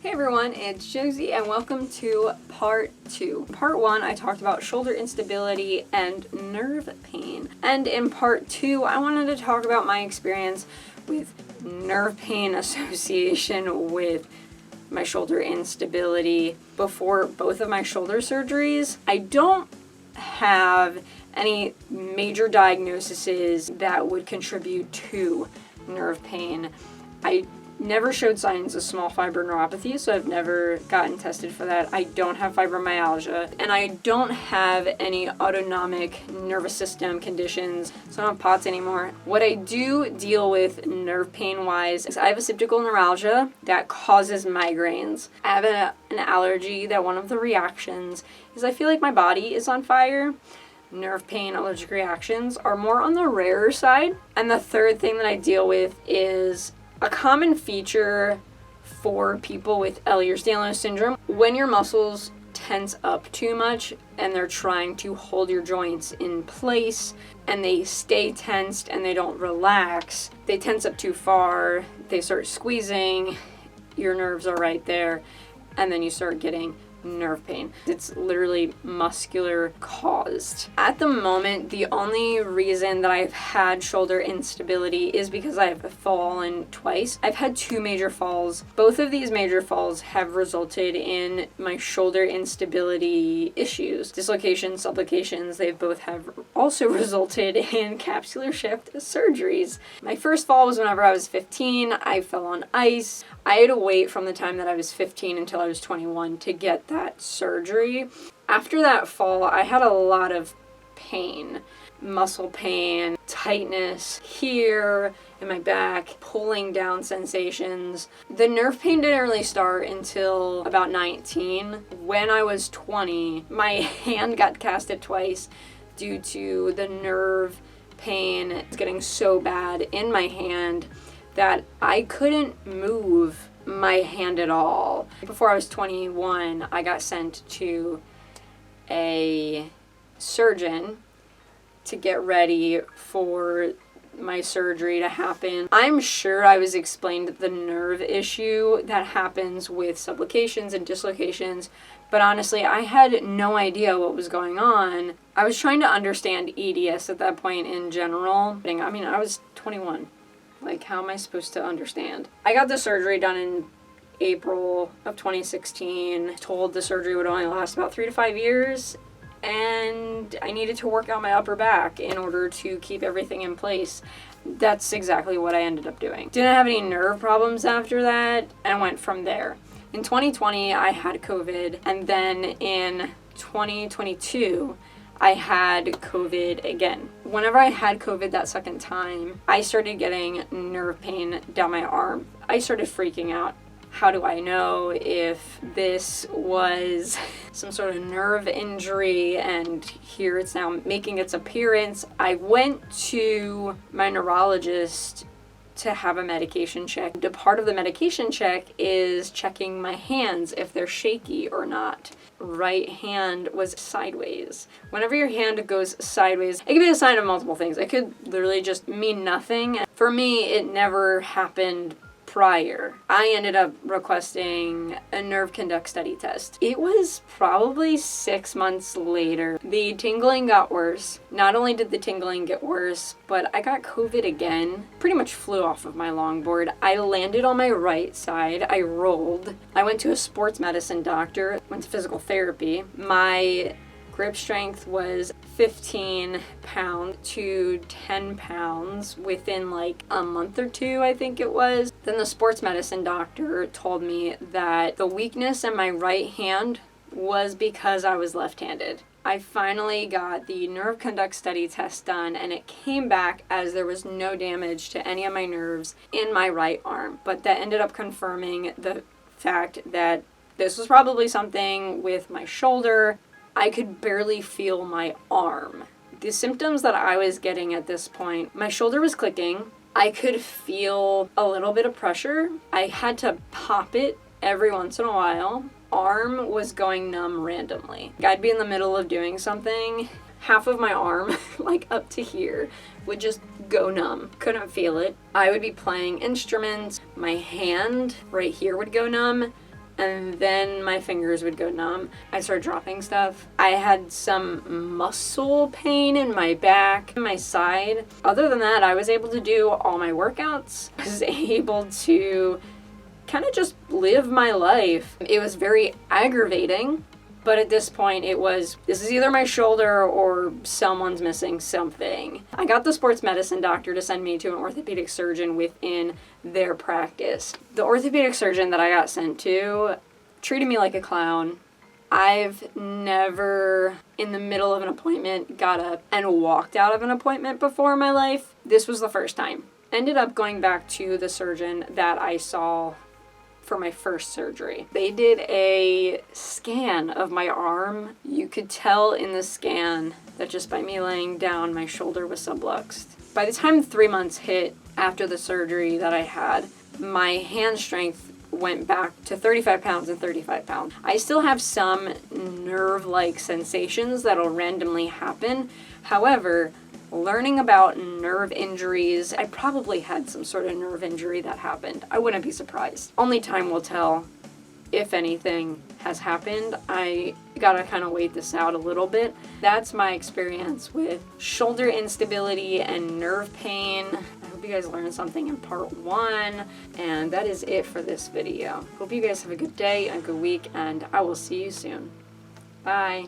Hey everyone, it's Josie and welcome to part 2. Part 1 I talked about shoulder instability and nerve pain. And in part 2 I wanted to talk about my experience with nerve pain association with my shoulder instability before both of my shoulder surgeries. I don't have any major diagnoses that would contribute to nerve pain. I never showed signs of small fiber neuropathy, so I've never gotten tested for that. I don't have fibromyalgia, and I don't have any autonomic nervous system conditions, so I don't have POTS anymore. What I do deal with nerve pain-wise is I have occipital neuralgia that causes migraines. I have an allergy that one of the reactions is I feel like my body is on fire. Nerve pain allergic reactions are more on the rarer side. And the third thing that I deal with is a common feature for people with Ehlers-Danlos syndrome. When your muscles tense up too much and they're trying to hold your joints in place and they stay tensed and they don't relax, they tense up too far, they start squeezing, your nerves are right there, and then you start getting nerve pain. It's literally muscular caused. At the moment, the only reason that I've had shoulder instability is because I've fallen twice. I've had 2 major falls. Both of these major falls have resulted in my shoulder instability issues. Dislocations, subluxations, they both have also resulted in capsular shift surgeries. My first fall was whenever I was 15. I fell on ice. I had to wait from the time that I was 15 until I was 21 to get that surgery. After that fall, I had a lot of pain, muscle pain, tightness here in my back, pulling down sensations. The nerve pain didn't really start until about 19. When I was 20, my hand got casted twice due to the nerve pain getting so bad in my hand that I couldn't move my hand at all. Before I was 21, I got sent to a surgeon to get ready for my surgery to happen. I'm sure I was explained the nerve issue that happens with subluxations and dislocations, but honestly, I had no idea what was going on. I was trying to understand EDS at that point in general. I mean, I was 21. Like, how am I supposed to understand? I got the surgery done in April of 2016. Told the surgery would only last about 3 to 5 years, and I needed to work out my upper back in order to keep everything in place. That's exactly what I ended up doing. Didn't have any nerve problems after that, and went from there. In 2020, I had COVID, and then in 2022, I had COVID again. Whenever I had COVID that second time, I started getting nerve pain down my arm. I started freaking out. How do I know if this was some sort of nerve injury? And here it's now making its appearance. I went to my neurologist to have a medication check. A part of the medication check is checking my hands if they're shaky or not. Right hand was sideways. Whenever your hand goes sideways, it can be a sign of multiple things. It could literally just mean nothing. For me, it never happened prior. I ended up requesting a nerve conduct study test. It was probably 6 months later. The tingling got worse. Not only did the tingling get worse, but I got COVID again. Pretty much flew off of my longboard. I landed on my right side. I rolled. I went to a sports medicine doctor, went to physical therapy. My grip strength was 15 pounds to 10 pounds within like a month or 2, I think it was. Then the sports medicine doctor told me that the weakness in my right hand was because I was left-handed. I finally got the nerve conduct study test done, and it came back as there was no damage to any of my nerves in my right arm. But that ended up confirming the fact that this was probably something with my shoulder. I could barely feel my arm. The symptoms that I was getting at this point, my shoulder was clicking. I could feel a little bit of pressure. I had to pop it every once in a while. Arm was going numb randomly. I'd be in the middle of doing something, half of my arm, like up to here, would just go numb. Couldn't feel it. I would be playing instruments. My hand right here would go numb. and then my fingers would go numb. I started dropping stuff. I had some muscle pain in my back, my side. Other than that, I was able to do all my workouts. I was able to kind of just live my life. It was very aggravating, but at this point this is either my shoulder or someone's missing something. I got the sports medicine doctor to send me to an orthopedic surgeon within their practice. The orthopedic surgeon that I got sent to treated me like a clown. I've never, in the middle of an appointment, got up and walked out of an appointment before in my life. This was the first time. Ended up going back to the surgeon that I saw for my first surgery. They did a scan of my arm. You could tell in the scan that just by me laying down, my shoulder was subluxed. By the time 3 months hit after the surgery that I had, my hand strength went back to 35 pounds and 35 pounds. I still have some nerve-like sensations that'll randomly happen. However, learning about nerve injuries, I probably had some sort of nerve injury that happened. I wouldn't be surprised. Only time will tell if anything has happened. I gotta kind of wait this out a little bit. That's my experience with shoulder instability and nerve pain. I hope you guys learned something in part 1, and that is it for this video. Hope you guys have a good day, a good week, and I will see you soon. Bye.